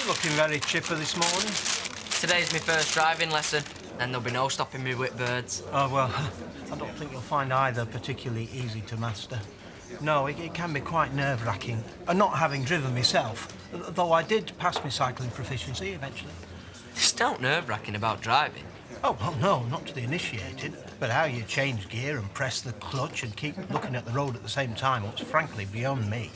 You're looking very chipper this morning. Today's my first driving lesson, and there'll be no stopping me with birds. Oh, well, I don't think you'll find either particularly easy to master. No, it can be quite nerve-wracking. And not having driven myself, though I did pass my cycling proficiency eventually. It's not nerve-wracking about driving. Oh, well, no, not to the initiated. But how you change gear and press the clutch and keep looking at the road at the same time was frankly beyond me.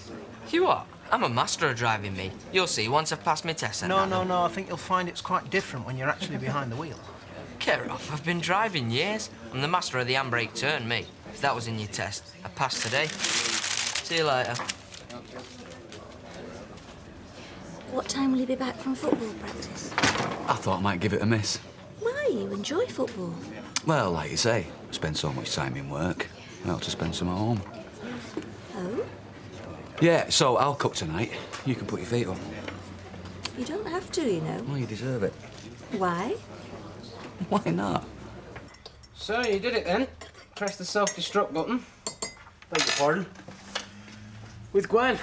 You are? I'm a master of driving, me. You'll see once I've passed my test. No, I think you'll find it's quite different when you're actually behind the wheel. Get off, I've been driving years. I'm the master of the handbrake turn, me. If that was in your test, I passed today. See you later. What time will you be back from football practice? I thought I might give it a miss. Why? You enjoy football. Well, like you say, I spend so much time in work. I ought to spend some at home. Oh? Yeah, so I'll cook tonight. You can put your feet up. You don't have to, you know. Well, you deserve it. Why? Why not? So, you did it then? Press the self-destruct button. Beg your pardon. With Gwen.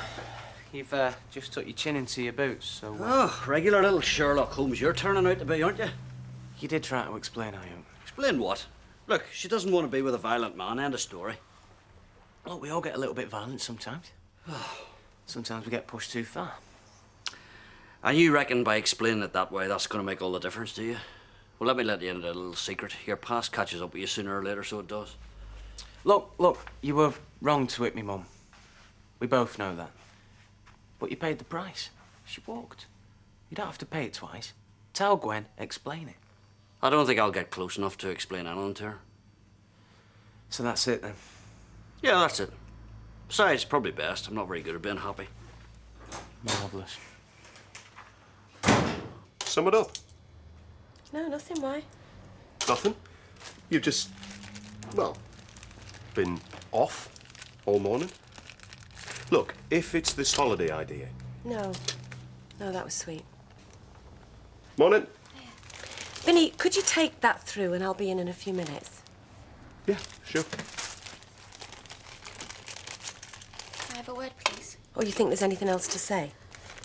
You've just tucked your chin into your boots, so... Oh, regular little Sherlock Holmes you're turning out to be, aren't you? You did try to explain, I hope. Explain what? Look, she doesn't want to be with a violent man, end of story. Look, we all get a little bit violent sometimes. Sometimes we get pushed too far. And you reckon by explaining it that way, that's going to make all the difference, do you? Well, let me let you into a little secret. Your past catches up with you sooner or later, so it does. Look, you were wrong to hit me, Mum. We both know that. But you paid the price. She walked. You don't have to pay it twice. Tell Gwen, explain it. I don't think I'll get close enough to explain anything to her. So that's it, then? Yeah, that's it. Besides, it's probably best. I'm not very good at being happy. Marvellous. Sum it up. No, nothing, why? Nothing. You've just, well, been off all morning. Look, if it's this holiday idea. No, that was sweet. Morning. Vinny, could you take that through and I'll be in a few minutes? Yeah, sure. Can I have a word, please? Or you think there's anything else to say?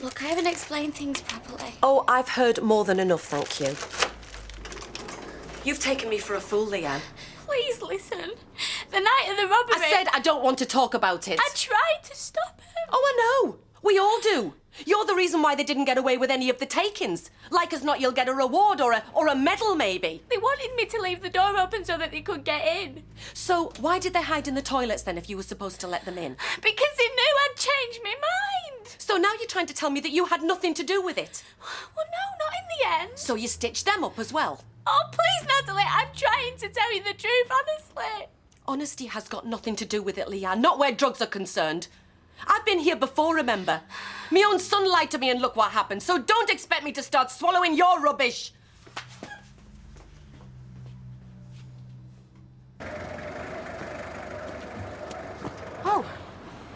Look, I haven't explained things properly. Oh, I've heard more than enough, thank you. You've taken me for a fool, Leanne. Please listen. The night of the robbery... I said I don't want to talk about it. I tried to stop him. Oh, I know. We all do. You're the reason why they didn't get away with any of the takings. Like as not, you'll get a reward or a medal, maybe. They wanted me to leave the door open so that they could get in. So why did they hide in the toilets, then, if you were supposed to let them in? Because they knew I'd changed my mind. So now you're trying to tell me that you had nothing to do with it? Well, no, not in the end. So you stitched them up as well? Oh, please, Natalie, I'm trying to tell you the truth, honestly. Honesty has got nothing to do with it, Leanne, not where drugs are concerned. I've been here before, remember? My own son lied to me and look what happened, so don't expect me to start swallowing your rubbish. Oh,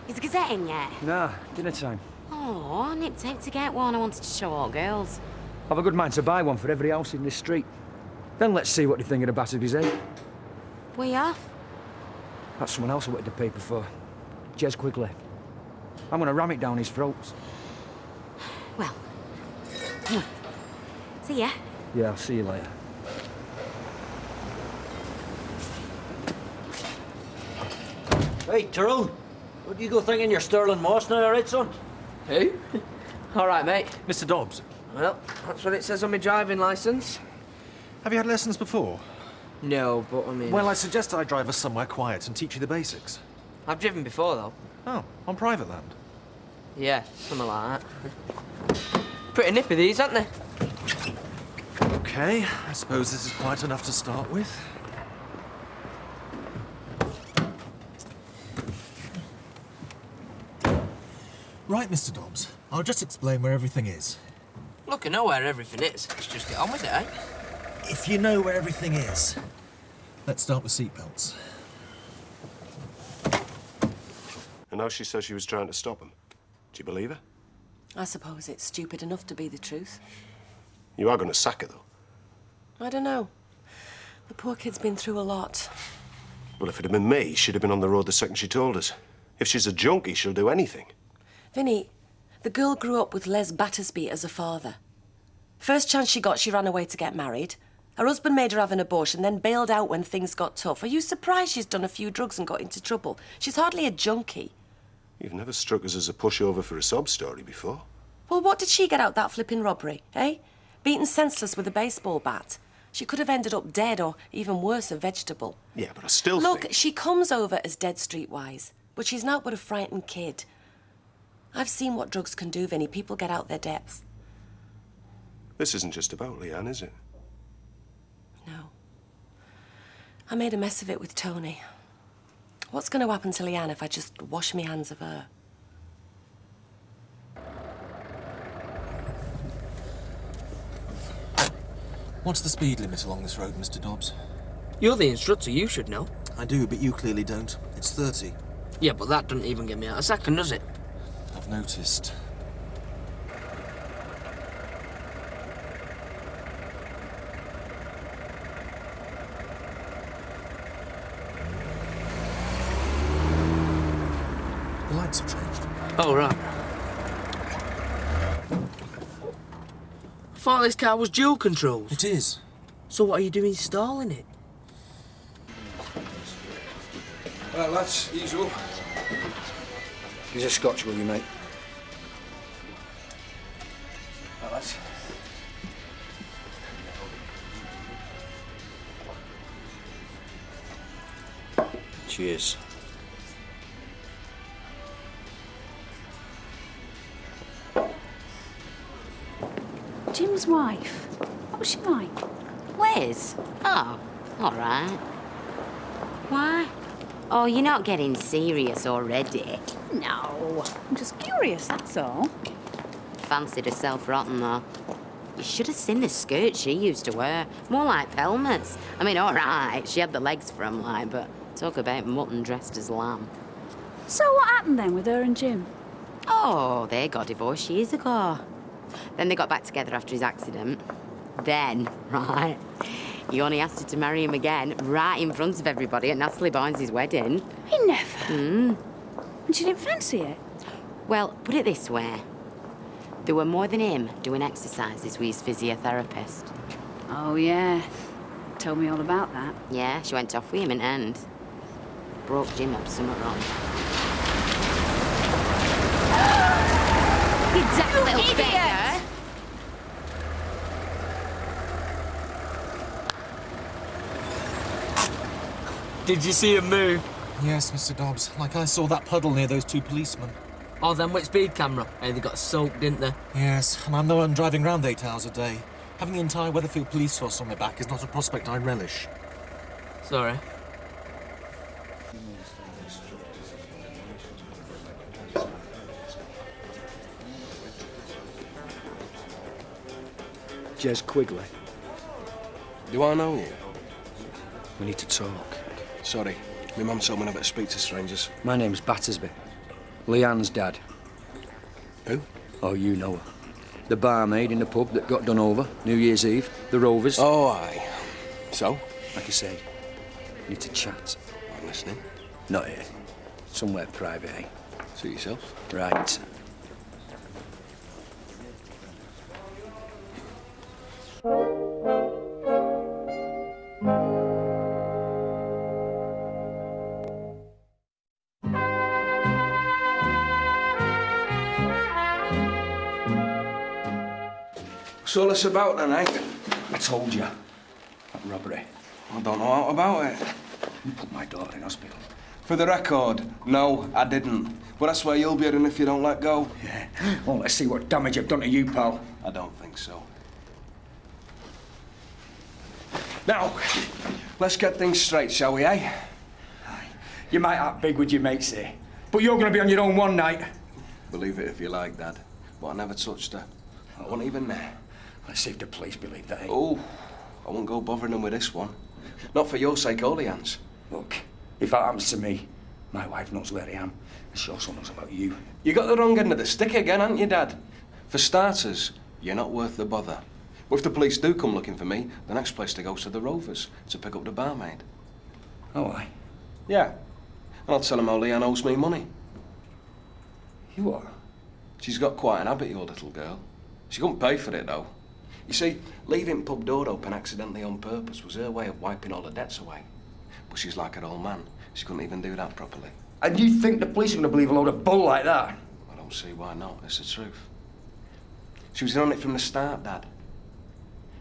is the Gazette in yet? Nah, dinner time. Oh, I nipped out to get one. I wanted to show all girls. I've a good mind to buy one for every house in this street. Then let's see what they think of the Batterby's head. We are? That's someone else I wanted the paper for. Jez Quigley. I'm gonna ram it down his throats. Well, come on. See ya. Yeah, I'll see you later. Hey, Tyrone. What do you go thinking you're Sterling Moss now, all right, son? Who? All right, mate. Mr. Dobbs, Well, that's what it says on my driving licence. have you had lessons before? No, but I mean... Well, I suggest I drive us somewhere quiet and teach you the basics. I've driven before, though. Oh, on private land? Yeah, something like that. Pretty nippy, these, aren't they? Okay, I suppose this is quite enough to start with. Right, Mr. Dobbs. I'll just explain where everything is. Look, I know where everything is. Let's just get on with it, eh? If you know where everything is, let's start with seatbelts. And now she says she was trying to stop him. Do you believe her? I suppose it's stupid enough to be the truth. You are going to sack her, though. I don't know. The poor kid's been through a lot. Well, if it had been me, she'd have been on the road the second she told us. If she's a junkie, she'll do anything. Vinny, The girl grew up with Les Battersby as a father. First chance she got, she ran away to get married. Her husband made her have an abortion, then bailed out when things got tough. Are you surprised she's done a few drugs and got into trouble? She's hardly a junkie. You've never struck us as a pushover for a sob story before. Well, what did she get out that flipping robbery, eh? Beaten senseless with a baseball bat. She could have ended up dead or, even worse, a vegetable. Yeah, but I still Look, think... she comes over as dead streetwise, but she's not but a frightened kid. I've seen what drugs can do, Vinny. People get out their depth. This isn't just about Leanne, is it? No. I made a mess of it with Tony. What's going to happen to Leanne if I just wash my hands of her? What's the speed limit along this road, Mr. Dobbs? You're the instructor, you should know. I do, but you clearly don't. It's 30. Yeah, but that doesn't even get me out a second, does it? I've noticed. The lights have changed. Oh, right. I thought this car was dual controls. It is. So what are you doing stalling it? Right, lads, ease up. Give us a scotch, will you, mate? Right, lads. Cheers. Jim's wife. What was she like? Liz? Oh, all right. Why? Oh, you're not getting serious already. No, I'm just curious, that's all. Fancied herself rotten, though. You should have seen the skirt she used to wear. More like Pelmet's. I mean, all right, she had the legs for 'em, like, but talk about mutton dressed as lamb. So what happened then with her and Jim? Oh, they got divorced years ago. Then they got back together after his accident. Then, right, he only asked her to marry him again, right in front of everybody at Natalie Barnes' wedding. He never. Mm. And she didn't fancy it? Well, put it this way. There were more than him doing exercises with his physiotherapist. Oh, yeah. Told me all about that. Yeah, she went off with him in the end. Broke Jim up somewhere wrong. You daft little idiot! beggar! Did you see him move? Yes, Mr. Dobbs. Like I saw that puddle near those two policemen. Oh, them with speed camera. Hey, they got soaked, didn't they? Yes, and I'm the one driving round 8 hours a day. Having the entire Weatherfield police force on my back is not a prospect I relish. Sorry. Jez Quigley. Do I know you? We need to talk. Sorry, my mum told me never to speak to strangers. My name's Battersby. Leanne's dad. Who? Oh, you know her. The barmaid in the pub that got done over New Year's Eve. The Rovers. Oh, aye. So? Like I say, we need to chat. I'm listening. Not here. Somewhere private, eh? Suit yourself. Right. What's all this about then, eh? I told you. That robbery. I don't know how about it. You put my daughter in hospital. For the record, no, I didn't. But that's where you'll be heading if you don't let go. Yeah. Well, let's see what damage I've done to you, pal. I don't think so. Now, let's get things straight, shall we, eh? Aye. You might act big with your mates here, but you're going to be on your own one night. Believe it if you like, Dad. But I never touched her. I wasn't even there. Let's see if the police believe that, eh? Oh, I won't go bothering them with this one. Not for your sake, only, Hans. Look, if that happens to me, my wife knows where I am, and she also knows about you. You got the wrong end of the stick again, haven't you, Dad? For starters, you're not worth the bother. But if the police do come looking for me, the next place to go is to the Rovers to pick up the barmaid. Oh, aye? Yeah. And I'll tell them how Leanne owes me money. You are? She's got quite an habit, your little girl. She couldn't pay for it, though. You see, leaving pub door open accidentally on purpose was her way of wiping all her debts away. But she's like her old man. She couldn't even do that properly. And you think the police are going to believe a load of bull like that? I don't see why not. It's the truth. She was in on it from the start, Dad.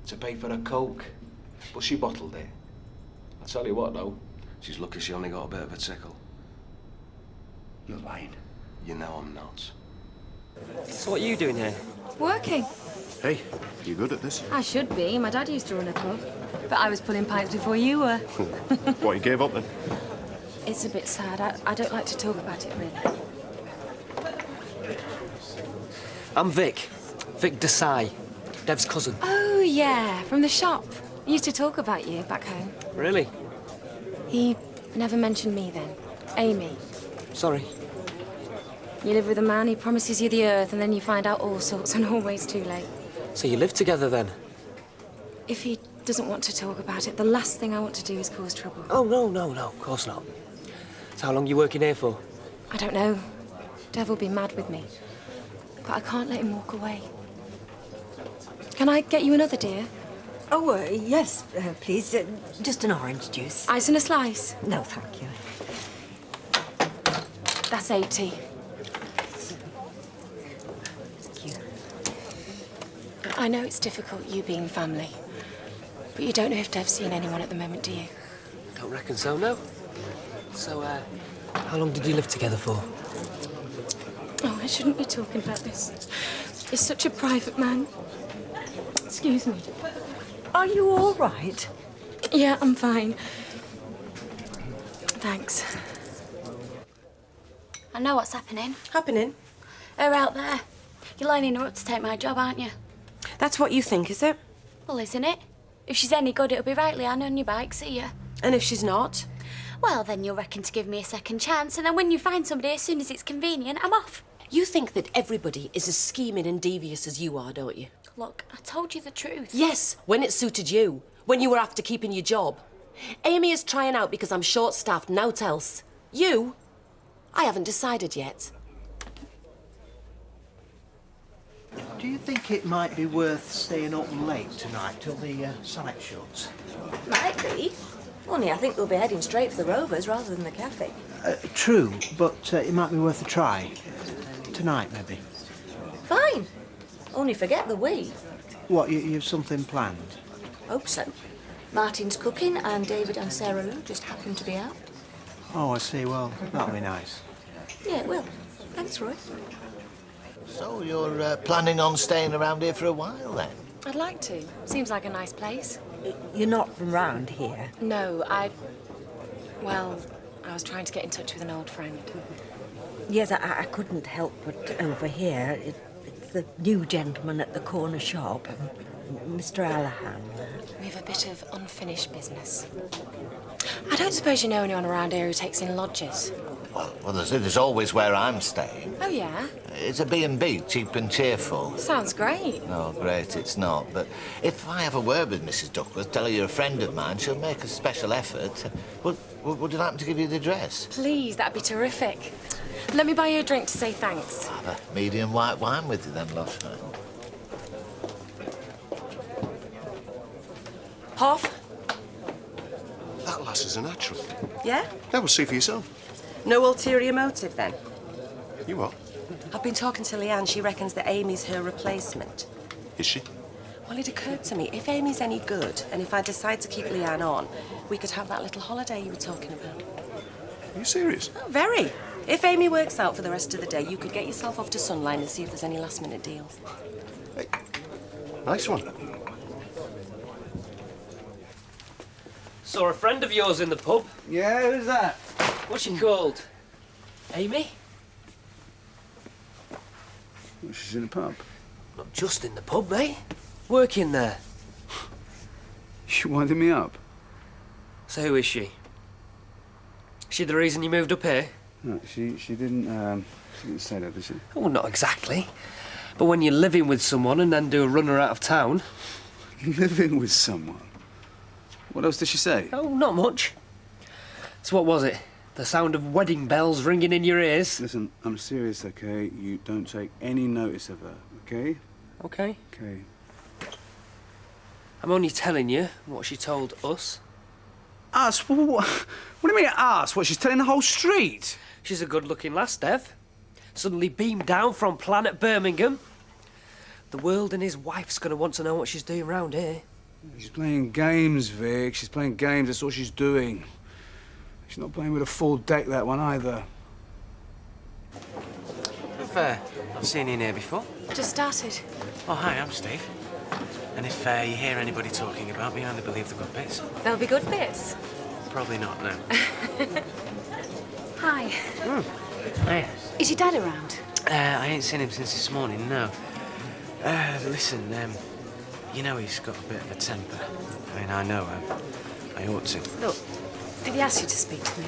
To pay for her coke. But she bottled it. I tell you what, though. She's lucky she only got a bit of a tickle. You're lying. You know I'm not. So what are you doing here? Working. Hey, you good at this? I should be. My dad used to run a pub. But I was pulling pints before you were. What, you gave up then? It's a bit sad. I don't like to talk about it, really. I'm Vic. Vic Desai. Dev's cousin. Oh, yeah, from the shop. He used to talk about you back home. Really? He never mentioned me then. Amy. Sorry. You live with a man, he promises you the earth, and then you find out all sorts and always too late. So you live together then? If he doesn't want to talk about it, the last thing I want to do is cause trouble. Oh, no, of course not. So how long are you working here for? I don't know. Dev will be mad with me. But I can't let him walk away. Can I get you another, dear? Oh, yes, please. Just an orange juice. Ice and a slice? No, thank you. That's 80. Thank you. I know it's difficult, you being family. But you don't know if Dev's seen anyone at the moment, do you? Don't reckon so, no. So, how long did you live together for? Oh, I shouldn't be talking about this. He's such a private man. Excuse me. Are you all right? Yeah, I'm fine. Thanks. I know what's happening. Happening? Her out there. You're lining her up to take my job, aren't you? That's what you think, is it? Well, isn't it? If she's any good, it'll be right, Leanne, on your bike, see ya. And if she's not? Well, then you'll reckon to give me a second chance, and then when you find somebody as soon as it's convenient, I'm off. You think that everybody is as scheming and devious as you are, don't you? Look, I told you the truth. Yes, when it suited you. When you were after keeping your job. Amy is trying out because I'm short-staffed, naught else. You? I haven't decided yet. Do you think it might be worth staying open late tonight till the site shuts? Might be. Only I think we'll be heading straight for the Rovers rather than the cafe. True, but it might be worth a try. Tonight, maybe. Fine. Only forget the we. What, you've something planned? Hope so. Martin's cooking and David and Sarah Lou just happen to be out. Oh, I see. Well, that'll be nice. Yeah, it will. Thanks, Roy. So you're planning on staying around here for a while, then? I'd like to. Seems like a nice place. You're not from round here? No, well, I was trying to get in touch with an old friend. Yes, I couldn't help but over here. It's the new gentleman at the corner shop, Mr. Allahan. We have a bit of unfinished business. I don't suppose you know anyone around here who takes in lodgers? Well, there's always where I'm staying. Oh, yeah? It's a B&B, cheap and cheerful. Sounds great. No, great, it's not. But if I have a word with Mrs. Duckworth, tell her you're a friend of mine, she'll make a special effort. Would it happen to give you the address? Please, that'd be terrific. Let me buy you a drink to say thanks. Have a medium white wine with you then, love. Half? That lass is a natural. Yeah? Yeah, well, see for yourself. No ulterior motive, then? You what? I've been talking to Leanne. She reckons that Amy's her replacement. Is she? Well, it occurred to me, if Amy's any good, and if I decide to keep Leanne on, we could have that little holiday you were talking about. Are you serious? Oh, very. If Amy works out for the rest of the day, you could get yourself off to Sunline and see if there's any last-minute deals. Hey, nice one. Saw a friend of yours in the pub. Yeah, who's that? What's she called? Amy? Well, she's in the pub. Not just in the pub, mate. Working there. You winding me up? So who is she? She the reason you moved up here? No, she didn't say that, did she? Oh, not exactly. But when you're living with someone and then do a runner out of town... Living with someone? What else did she say? Oh, not much. So what was it? The sound of wedding bells ringing in your ears. Listen, I'm serious, okay? You don't take any notice of her, okay? Okay. Okay. I'm only telling you what she told us. Us? What do you mean us? What, she's telling the whole street? She's a good-looking lass, Dev. Suddenly beamed down from planet Birmingham. The world and his wife's going to want to know what she's doing round here. She's playing games, Vic. She's playing games. That's all she's doing. She's not playing with a full deck, that one, either. I've seen you in here before. Just started. Oh, hi, I'm Steve. And if you hear anybody talking about me, I only believe the good bits. There'll be good bits. Probably not, no. Hi. Hey. Is your dad around? I ain't seen him since this morning, no. Listen, you know he's got a bit of a temper. I mean, I know I ought to. Look, did he ask you to speak to me?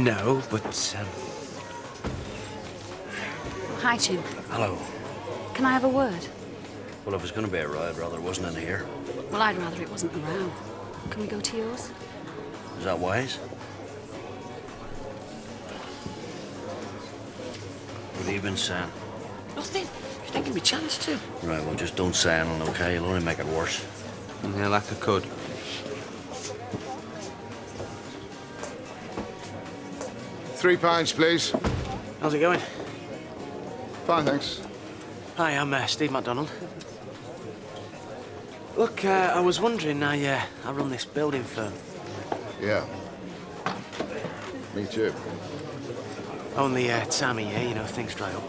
No, but, Hi, Jim. Hello. Can I have a word? Well, if it's going to be a row, I'd rather it wasn't in here. Well, I'd rather it wasn't around. Can we go to yours? Is that wise? What have you been saying? Nothing. You didn't give me a chance to. Right, well, just don't say anything, okay? You'll only make it worse. Yeah, like I could. £3, please. How's it going? Fine, thanks. Hi, I'm Steve MacDonald. Look, I was wondering, I run this building firm. Yeah. Me too. Only time of year, you know, things dry up.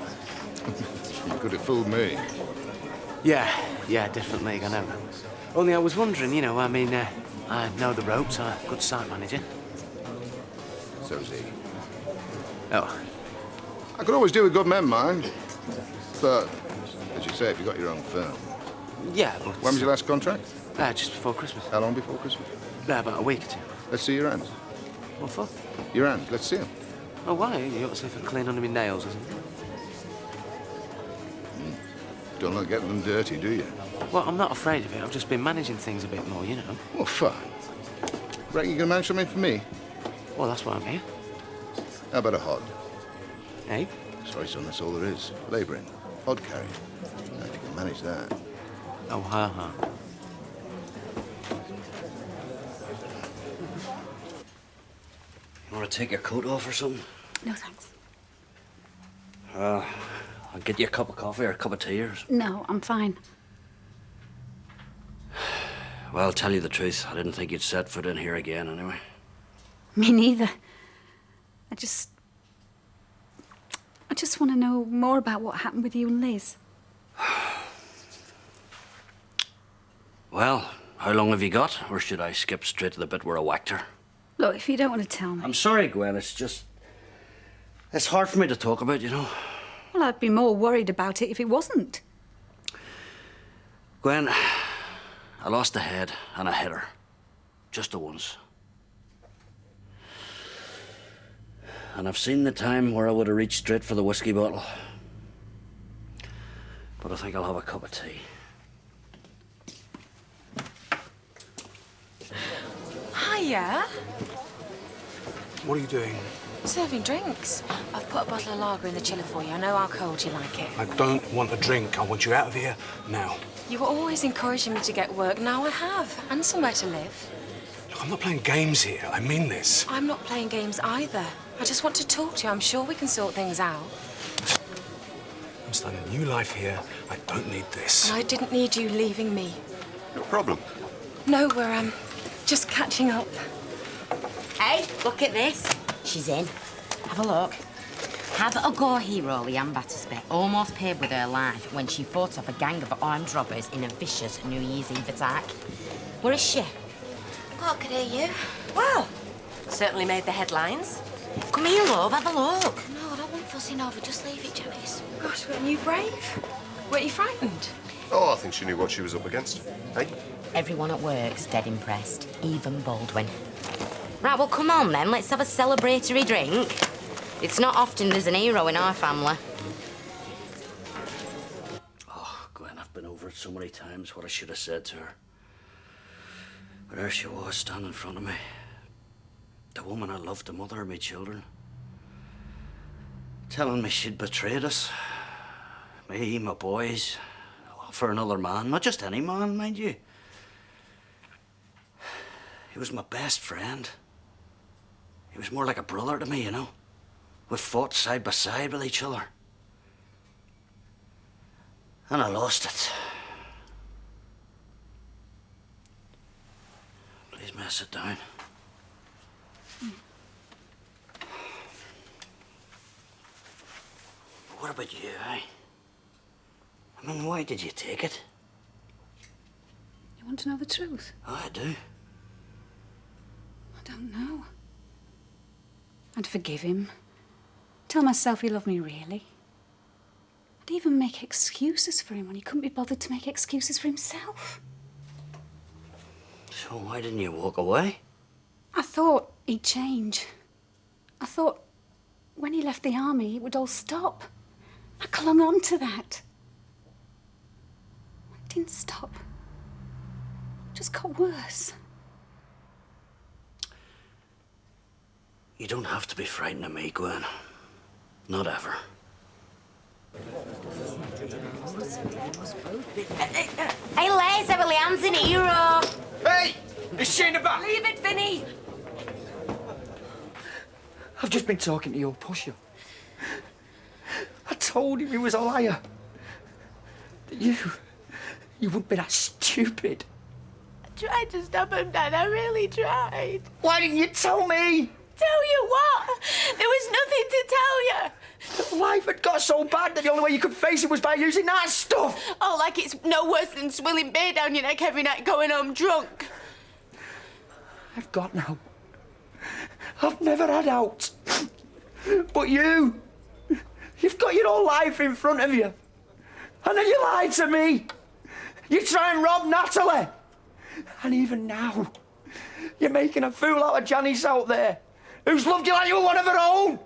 You could have fooled me. Yeah, different league, I know. Only I was wondering, you know, I mean, I know the ropes, I'm a good site manager. So's he. Oh. I could always do with good men, mind. But, as you say, if you've got your own firm. Yeah, but... When was your last contract? Just before Christmas. How long before Christmas? About a week or two. Let's see your hands. What for? Your hands, let's see them. Oh, why? You ought to see if I clean under my nails or something. Don't like getting them dirty, do you? Well, I'm not afraid of it. I've just been managing things a bit more, you know. Well, fine. Reckon you can manage something for me? Well, that's why I'm here. How about a hod? Eh? Sorry, son, that's all there is. Labouring. Hod carrying. Now, if you can manage that. Oh, ha. You want to take your coat off or something? No, thanks. I'll get you a cup of coffee or a cup of tea or something. No, I'm fine. Well, I'll tell you the truth. I didn't think you'd set foot in here again, anyway. Me neither. I just want to know more about what happened with you and Liz. Well, how long have you got? Or should I skip straight to the bit where I whacked her? Look, if you don't want to tell me... I'm sorry, Gwen. It's just... It's hard for me to talk about, you know. Well, I'd be more worried about it if it wasn't. Gwen, I lost a head and I hit her. Just the once. And I've seen the time where I would have reached straight for the whiskey bottle. But I think I'll have a cup of tea. Hiya. What are you doing? Serving drinks. I've put a bottle of lager in the chiller for you. I know how cold you like it. I don't want a drink. I want you out of here now. You were always encouraging me to get work. Now I have. And somewhere to live. Look, I'm not playing games here. I mean this. I'm not playing games either. I just want to talk to you. I'm sure we can sort things out. I'm starting a new life here. I don't need this. And I didn't need you leaving me. No problem. No, we're, just catching up. Hey, look at this. She's in. Have a look. Have a go hero, Leanne Battersby, almost paid with her life when she fought off a gang of armed robbers in a vicious New Year's Eve attack. Where is she? Oh, could hear you. Well, certainly made the headlines. Come here, love, have a look. No, I don't want fussing over. Just leave it, Janice. Gosh, weren't you brave? Weren't you frightened? Oh, I think she knew what she was up against. Hey? Everyone at work's dead impressed, even Baldwin. Right, well, come on then, let's have a celebratory drink. It's not often there's an hero in our family. Oh, Gwen, I've been over it so many times, what I should have said to her. But there she was, standing in front of me. The woman I loved, the mother of my children. Telling me she'd betrayed us. Me, my boys, for another man. Not just any man, mind you. He was my best friend. He was more like a brother to me, you know. We fought side by side with each other. And I lost it. Please, may I sit down? What about you, eh? I mean, why did you take it? You want to know the truth? Oh, I do. I don't know. I'd forgive him. Tell myself he loved me really. I'd even make excuses for him when he couldn't be bothered to make excuses for himself. So why didn't you walk away? I thought he'd change. I thought when he left the army, it would all stop. I clung on to that. It didn't stop. It just got worse. You don't have to be frightened of me, Gwen. Not ever. Hey, Les, Emily, Anne's an hero. Hey! Is she in the back? Leave it, Vinny! I've just been talking to your pusher. I told him he was a liar. That you wouldn't be that stupid. I tried to stop him, Dad. I really tried. Why didn't you tell me? Tell you what? There was nothing to tell you. Life had got so bad that the only way you could face it was by using that stuff. Oh, like it's no worse than swilling beer down your neck every night going home drunk. I've got now. I've never had out. But you've got your whole life in front of you. And then you lied to me. You try and rob Natalie. And even now, you're making a fool out of Janice out there, who's loved you like you were one of her own.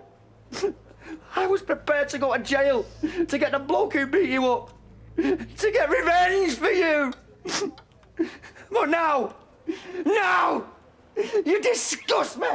I was prepared to go to jail to get the bloke who beat you up, to get revenge for you. But now, you disgust me.